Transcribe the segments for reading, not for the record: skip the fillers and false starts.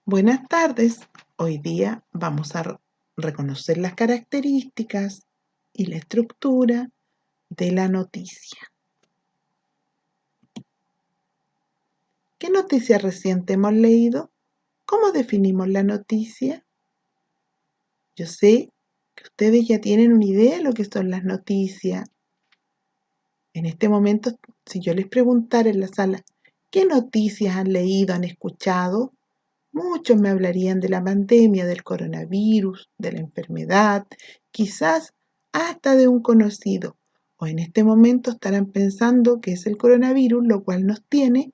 Buenas tardes. Hoy día vamos a reconocer las características y la estructura de la noticia. ¿Qué noticia reciente hemos leído? ¿Cómo definimos la noticia? Yo sé que ustedes ya tienen una idea de lo que son las noticias. En este momento, si yo les preguntara en la sala, ¿qué noticias han leído, han escuchado? Muchos me hablarían de la pandemia, del coronavirus, de la enfermedad, quizás hasta de un conocido. O en este momento estarán pensando que es el coronavirus, lo cual nos tiene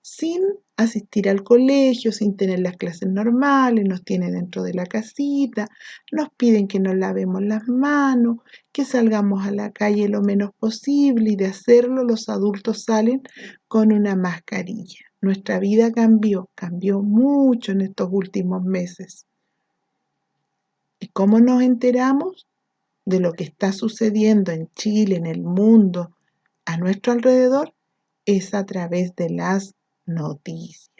sin asistir al colegio, sin tener las clases normales, nos tiene dentro de la casita, nos piden que nos lavemos las manos, que salgamos a la calle lo menos posible y de hacerlo los adultos salen con una mascarilla. Nuestra vida cambió mucho en estos últimos meses. ¿Y cómo nos enteramos de lo que está sucediendo en Chile, en el mundo, a nuestro alrededor? Es a través de las noticias.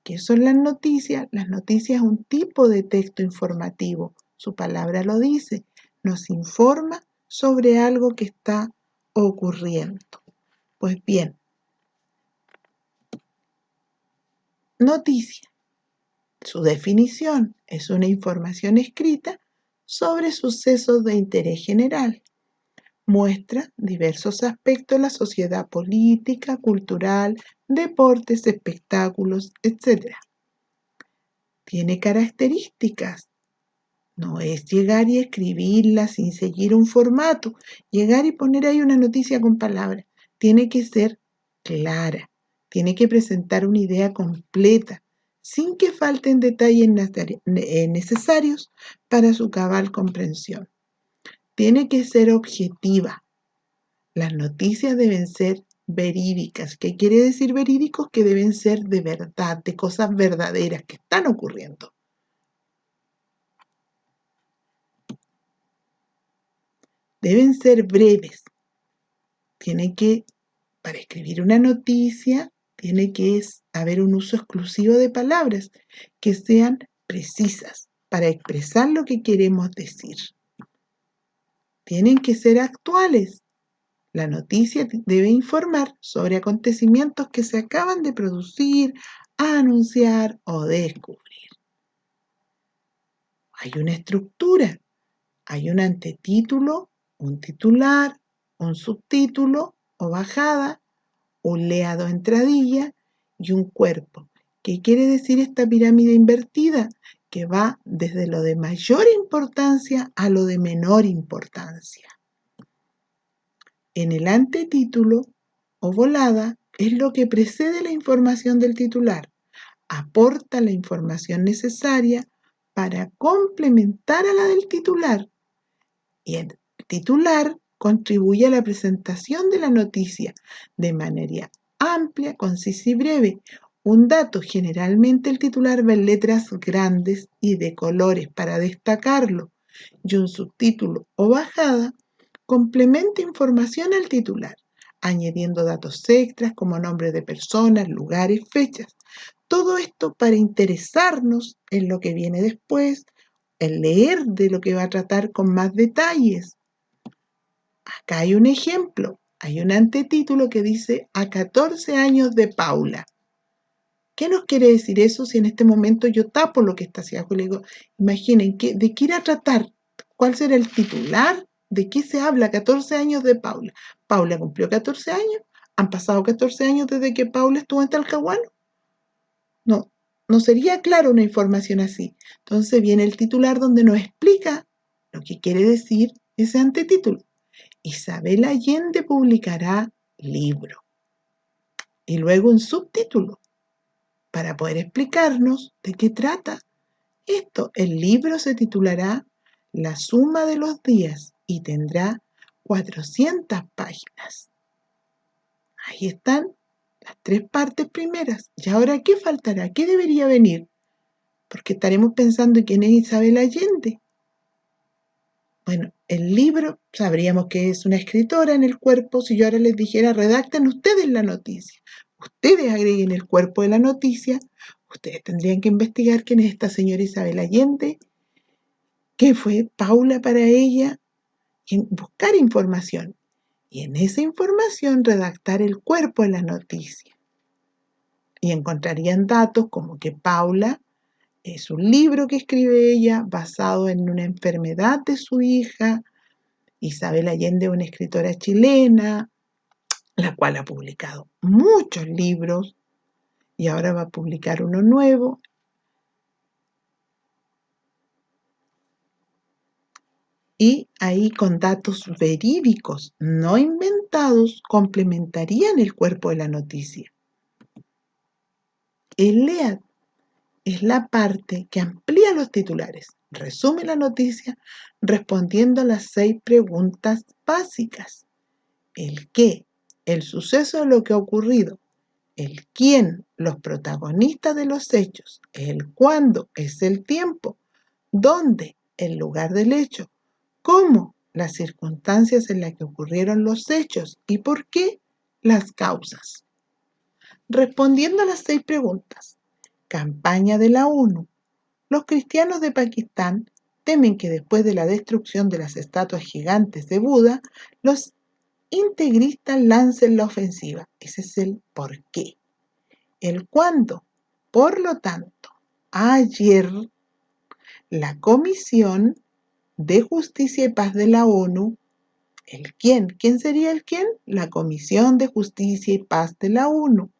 ¿Qué son las noticias? Las noticias es un tipo de texto informativo. Su palabra lo dice. Nos informa sobre algo que está ocurriendo. Pues bien, noticia. Su definición es una información escrita sobre sucesos de interés general. Muestra diversos aspectos de la sociedad política, cultural, deportes, espectáculos, etc. Tiene características. No es llegar y escribirla sin seguir un formato, llegar y poner ahí una noticia con palabras. Tiene que ser clara, tiene que presentar una idea completa, sin que falten detalles necesarios para su cabal comprensión. Tiene que ser objetiva. Las noticias deben ser verídicas. ¿Qué quiere decir verídicos? Que deben ser de verdad, de cosas verdaderas que están ocurriendo. Deben ser breves. Para escribir una noticia, tiene que haber un uso exclusivo de palabras que sean precisas para expresar lo que queremos decir. Tienen que ser actuales. La noticia debe informar sobre acontecimientos que se acaban de producir, anunciar o descubrir. Hay una estructura, hay un antetítulo, un titular, un subtítulo o bajada, un leado entradilla y un cuerpo. ¿Qué quiere decir esta pirámide invertida? Que va desde lo de mayor importancia a lo de menor importancia. En el antetítulo o volada es lo que precede la información del titular. Aporta la información necesaria para complementar a la del titular. Y el titular contribuye a la presentación de la noticia de manera amplia, concisa y breve. Un dato, generalmente el titular va en letras grandes y de colores para destacarlo, y un subtítulo o bajada complementa información al titular, añadiendo datos extras como nombres de personas, lugares, fechas. Todo esto para interesarnos en lo que viene después, en leer de lo que va a tratar con más detalles. Acá hay un ejemplo, hay un antetítulo que dice a 14 años de Paula. ¿Qué nos quiere decir eso si en este momento yo tapo lo que está hacia abajo y le digo, imaginen, ¿de qué irá a tratar? ¿Cuál será el titular? ¿De qué se habla? 14 años de Paula. Paula cumplió 14 años. ¿Han pasado 14 años desde que Paula estuvo en Talcahuano? No sería claro una información así. Entonces viene el titular donde nos explica lo que quiere decir ese antetítulo. Isabel Allende publicará libro. Y luego un subtítulo para poder explicarnos de qué trata. El libro se titulará La suma de los días y tendrá 400 páginas. Ahí están las 3 partes primeras. ¿Y ahora qué faltará? ¿Qué debería venir? Porque estaremos pensando en quién es Isabel Allende. Bueno, el libro, sabríamos que es una escritora en el cuerpo. Si yo ahora les dijera, redacten ustedes la noticia. ustedes agreguen el cuerpo de la noticia, ustedes tendrían que investigar quién es esta señora Isabel Allende, qué fue Paula para ella, y buscar información. Y en esa información redactar el cuerpo de la noticia. Y encontrarían datos como que Paula es un libro que escribe ella basado en una enfermedad de su hija. Isabel Allende es una escritora chilena, la cual ha publicado muchos libros y ahora va a publicar uno nuevo. Y ahí con datos verídicos, no inventados, complementarían el cuerpo de la noticia. El LEAD es la parte que amplía los titulares, resume la noticia respondiendo a las 6 preguntas básicas. El qué, el suceso de lo que ha ocurrido, el quién, los protagonistas de los hechos, el cuándo, es el tiempo, dónde, el lugar del hecho, cómo, las circunstancias en las que ocurrieron los hechos y por qué, las causas. Respondiendo a las 6 preguntas. Campaña de la ONU. Los cristianos de Pakistán temen que después de la destrucción de las estatuas gigantes de Buda, los integristas lancen la ofensiva. Ese es el por qué. El cuándo. Por lo tanto, ayer la Comisión de Justicia y Paz de la ONU, el quién. ¿Quién sería el quién? La Comisión de Justicia y Paz de la ONU.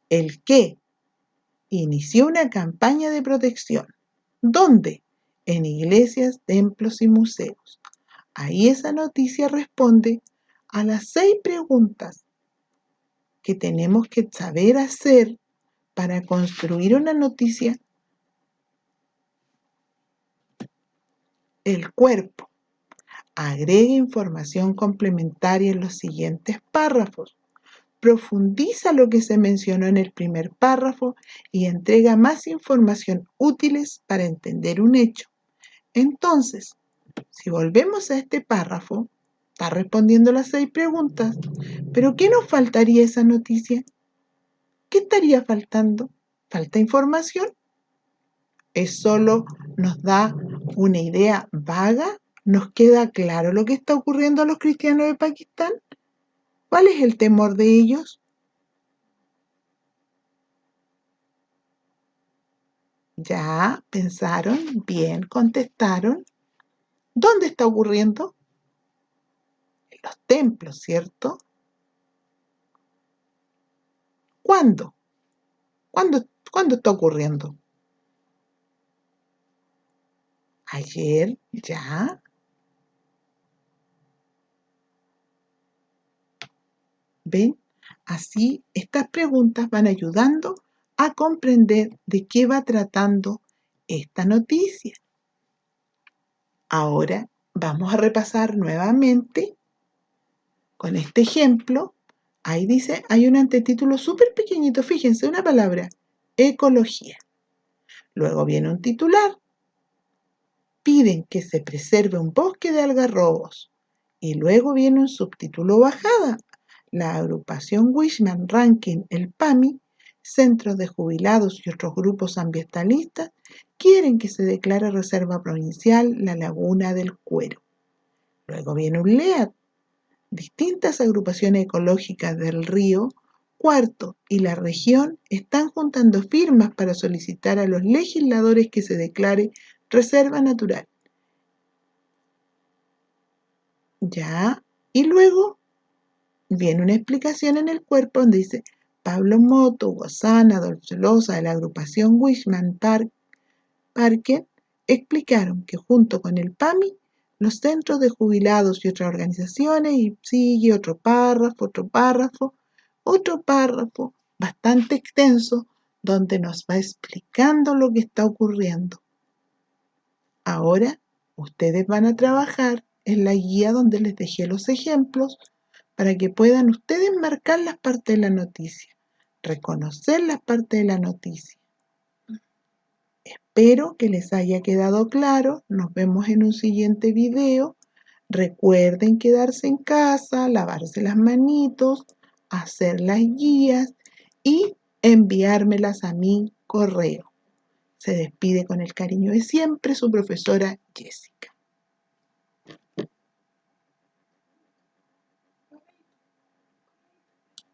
El qué. Inició una campaña de protección. ¿Dónde? En iglesias, templos y museos. Ahí esa noticia responde a las 6 preguntas que tenemos que saber hacer para construir una noticia. El cuerpo. Agrega información complementaria en los siguientes párrafos. Profundiza lo que se mencionó en el primer párrafo y entrega más información útiles para entender un hecho. Entonces, si volvemos a este párrafo, está respondiendo las 6 preguntas, pero ¿qué nos faltaría esa noticia? ¿Qué estaría faltando? ¿Falta información? ¿Es solo nos da una idea vaga? ¿Nos queda claro lo que está ocurriendo a los cristianos de Pakistán? ¿Cuál es el temor de ellos? Ya pensaron, bien, contestaron. ¿Dónde está ocurriendo? En los templos, ¿cierto? ¿Cuándo? ¿Cuándo está ocurriendo? Ayer, ya. ¿Ven? Así, estas preguntas van ayudando a comprender de qué va tratando esta noticia. Ahora vamos a repasar nuevamente con este ejemplo. Ahí dice, hay un antetítulo súper pequeñito, fíjense, una palabra, ecología. Luego viene un titular. Piden que se preserve un bosque de algarrobos. Y luego viene un subtítulo bajada. La agrupación Wishman Ranking, el PAMI, centros de jubilados y otros grupos ambientalistas, quieren que se declare reserva provincial la Laguna del Cuero. Luego viene un LEAD. Distintas agrupaciones ecológicas del río Cuarto y la región están juntando firmas para solicitar a los legisladores que se declare reserva natural. Ya, y luego viene una explicación en el cuerpo donde dice Pablo Moto, Hugo Sana, Adolfo Loza de la agrupación Wishman Parker explicaron que junto con el PAMI, los centros de jubilados y otras organizaciones, y sigue otro párrafo bastante extenso donde nos va explicando lo que está ocurriendo. Ahora ustedes van a trabajar en la guía donde les dejé los ejemplos para que puedan ustedes marcar las partes de la noticia, reconocer las partes de la noticia. Espero que les haya quedado claro. Nos vemos en un siguiente video. Recuerden quedarse en casa, lavarse las manitos, hacer las guías y enviármelas a mi correo. Se despide con el cariño de siempre su profesora Jessica.